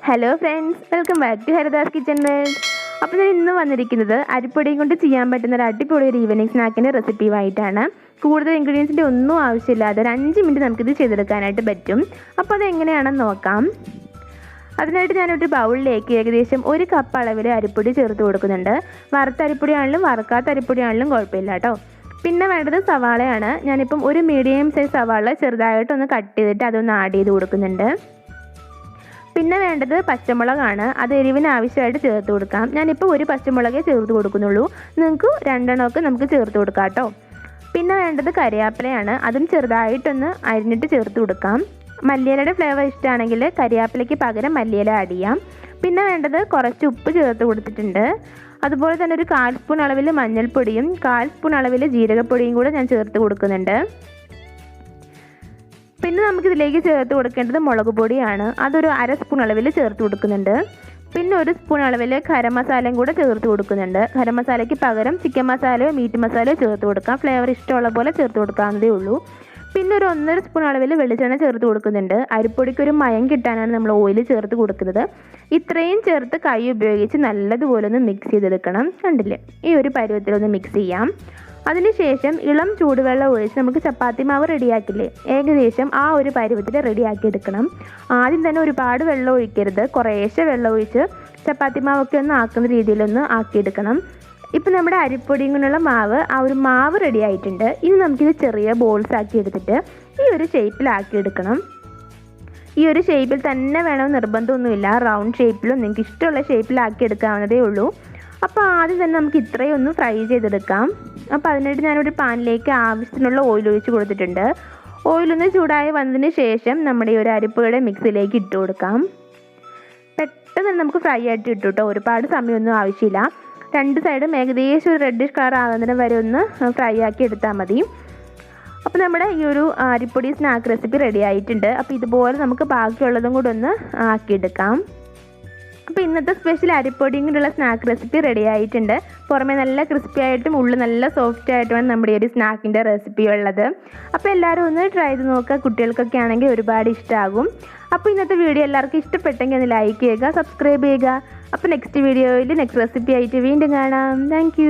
Hello friends, welcome back to Haritha's kitchen world. അപ്പോൾ ഞാൻ ഇന്ന് വന്നിരിക്കുന്നത് അരിപ്പൊടിയും കൊണ്ട് ചെയ്യാൻ പറ്റുന്ന ഒരു അടിപൊളി ഒരു ഈവനിങ് സ്നാക്കിൻ്റെ റെസിപ്പിയുമായിട്ടാണ്. കൂടുതൽ ഇൻഗ്രീഡിയൻസിൻ്റെ ഒന്നും ആവശ്യമില്ലാതെ ഒരു 5 മിനിറ്റ് നമുക്കിത് ചെയ്തെടുക്കാനായിട്ട് പറ്റും. അപ്പോൾ അതെങ്ങനെയാണെന്ന് നോക്കാം. അതിനായിട്ട് ഞാനൊരു ബൗളിലേക്ക് ഏകദേശം 1 കപ്പ് അളവിൽ അരിപ്പൊടി ചേർത്ത് കൊടുക്കുന്നുണ്ട്. വറുത്ത അരിപ്പൊടിയാണെങ്കിലും വറുക്കാത്ത അരിപ്പൊടിയാണെങ്കിലും കുഴപ്പമില്ല കേട്ടോ. പിന്നെ വേണ്ടത് സവാളയാണ്. ഞാനിപ്പം ഒരു മീഡിയം സൈസ് സവാള ചെറുതായിട്ടൊന്ന് കട്ട് ചെയ്തിട്ട് അതൊന്ന് ആഡ് ചെയ്ത് കൊടുക്കുന്നുണ്ട്. പിന്നെ വേണ്ടത് പച്ചമുളകാണ്. അത് എരിവിന് ആവശ്യമായിട്ട് ചേർത്ത് കൊടുക്കാം. ഞാനിപ്പോൾ ഒരു പച്ചമുളകേ ചേർത്ത് കൊടുക്കുന്നുള്ളൂ. നിങ്ങൾക്ക് 2 എണ്ണമൊക്കെ നമുക്ക് ചേർത്ത് കൊടുക്കാം കേട്ടോ. പിന്നെ വേണ്ടത് കറിവേപ്പിലയാണ്. അതും ചെറുതായിട്ടൊന്ന് അരിഞ്ഞിട്ട് ചേർത്ത് കൊടുക്കാം. മല്ലിയിലയുടെ ഫ്ലേവർ ഇഷ്ടമാണെങ്കിൽ കറിവേപ്പിലയ്ക്ക് പകരം മല്ലിയില ആഡ് ചെയ്യാം. പിന്നെ വേണ്ടത് കുറച്ച് ഉപ്പ് ചേർത്ത് കൊടുത്തിട്ടുണ്ട്. അതുപോലെ തന്നെ ഒരു 1/4 സ്പൂൺ അളവിൽ മഞ്ഞൾപ്പൊടിയും 1/4 സ്പൂൺ അളവിൽ ജീരകപ്പൊടിയും കൂടെ ഞാൻ ചേർത്ത് കൊടുക്കുന്നുണ്ട്. പിന്നെ നമുക്കിതിലേക്ക് ചേർത്ത് കൊടുക്കേണ്ടത് മുളക് പൊടിയാണ്. അതൊരു 1/2 സ്പൂൺ അളവിൽ ചേർത്ത് കൊടുക്കുന്നുണ്ട്. പിന്നെ 1 സ്പൂൺ അളവിൽ ഗരം മസാലയും കൂടെ ചേർത്ത് കൊടുക്കുന്നുണ്ട്. ഗരം മസാലയ്ക്ക് പകരം ചിക്കൻ മസാലയോ മീറ്റ് മസാലയോ ചേർത്ത് കൊടുക്കാം. ഫ്ലേവർ ഇഷ്ടമുള്ള പോലെ ചേർത്ത് കൊടുക്കാവുന്നതേ ഉള്ളൂ. പിന്നെ ഒരു 1.5 സ്പൂൺ അളവിൽ വെളിച്ചെണ്ണ ചേർത്ത് കൊടുക്കുന്നുണ്ട്. അരിപ്പൊടിക്ക് ഒരു മയം കിട്ടാനാണ് നമ്മൾ ഓയിൽ ചേർത്ത് കൊടുക്കുന്നത്. ഇത്രയും ചേർത്ത് കൈ ഉപയോഗിച്ച് നല്ലതുപോലെ ഒന്ന് മിക്സ് ചെയ്തെടുക്കണം. കണ്ടില്ലേ, ഈ ഒരു പരുവത്തിലൊന്ന് മിക്സ് ചെയ്യാം. അതിനുശേഷം ഇളം ചൂടുവെള്ളം ഒഴിച്ച് നമുക്ക് ചപ്പാത്തി മാവ് റെഡിയാക്കില്ലേ, ഏകദേശം ആ ഒരു പരുവത്തിൽ റെഡിയാക്കി എടുക്കണം. ആദ്യം തന്നെ ഒരുപാട് വെള്ളം ഒഴിക്കരുത്. കുറേശ്ശെ വെള്ളം ഒഴിച്ച് ചപ്പാത്തി മാവൊക്കെ ഒന്ന് ആക്കുന്ന രീതിയിലൊന്ന് ആക്കിയെടുക്കണം. ഇപ്പം നമ്മുടെ അരിപ്പൊടിയും കൊണ്ടുള്ള മാവ്, ആ ഒരു മാവ് റെഡി ആയിട്ടുണ്ട്. ഇനി നമുക്കിത് ചെറിയ ബോൾസ് ആക്കി എടുത്തിട്ട് ഈ ഒരു ഷേപ്പിലാക്കിയെടുക്കണം. ഈ ഒരു ഷേപ്പിൽ തന്നെ വേണമെന്ന് നിർബന്ധമൊന്നുമില്ല. റൗണ്ട് ഷേപ്പിലും നിങ്ങൾക്ക് ഇഷ്ടമുള്ള ഷേപ്പിലാക്കി എടുക്കാവുന്നതേ ഉള്ളൂ. അപ്പോൾ ആദ്യം തന്നെ നമുക്ക് ഇത്രയും ഒന്ന് ഫ്രൈ ചെയ്തെടുക്കാം. അപ്പോൾ അതിനായിട്ട് ഞാനൊരു പാനിലേക്ക് ആവശ്യത്തിനുള്ള ഓയിൽ ഒഴിച്ച് കൊടുത്തിട്ടുണ്ട്. ഓയിലൊന്ന് ചൂടായി വന്നതിന് ശേഷം നമ്മുടെ ഈ ഒരു അരിപ്പൊടിയുടെ മിക്സിലേക്ക് ഇട്ട് കൊടുക്കാം. പെട്ടെന്ന് നമുക്ക് ഫ്രൈ ആയിട്ട് ഇട്ടു കേട്ടോ. ഒരുപാട് സമയമൊന്നും ആവശ്യമില്ല. 2 സൈഡും ഏകദേശം ഒരു റെഡിഷ് കളർ ആകുന്നതിന് വരെ ഒന്ന് ഫ്രൈ ആക്കി എടുത്താൽ മതി. അപ്പോൾ നമ്മുടെ ഈ ഒരു അരിപ്പൊടി സ്നാക്ക് റെസിപ്പി റെഡി ആയിട്ടുണ്ട്. അപ്പോൾ ഇതുപോലെ നമുക്ക് ബാക്കിയുള്ളതും കൂടെ ഒന്ന് ആക്കിയെടുക്കാം. അപ്പോൾ ഇന്നത്തെ സ്പെഷ്യൽ അരിപ്പൊടിയും കൊണ്ടുള്ള സ്നാക്ക് റെസിപ്പി റെഡി ആയിട്ടുണ്ട്. പുറമേ നല്ല ക്രിസ്പി ആയിട്ടും ഉള്ളിൽ നല്ല സോഫ്റ്റ് ആയിട്ടുമാണ് നമ്മുടെ ഈ ഒരു സ്നാക്കിൻ്റെ റെസിപ്പി ഉള്ളത്. അപ്പോൾ എല്ലാവരും ഒന്ന് ട്രൈ ചെയ്ത് നോക്കുക. കുട്ടികൾക്കൊക്കെ ആണെങ്കിൽ ഒരുപാട് ഇഷ്ടമാകും. അപ്പോൾ ഇന്നത്തെ വീഡിയോ എല്ലാവർക്കും ഇഷ്ടപ്പെട്ടെങ്കിൽ ഒന്ന് ലൈക്ക് ചെയ്യുക, സബ്സ്ക്രൈബ് ചെയ്യുക. അപ്പോൾ നെക്സ്റ്റ് വീഡിയോയിൽ നെക്സ്റ്റ് റെസിപ്പി ആയിട്ട് വീണ്ടും കാണാം. താങ്ക്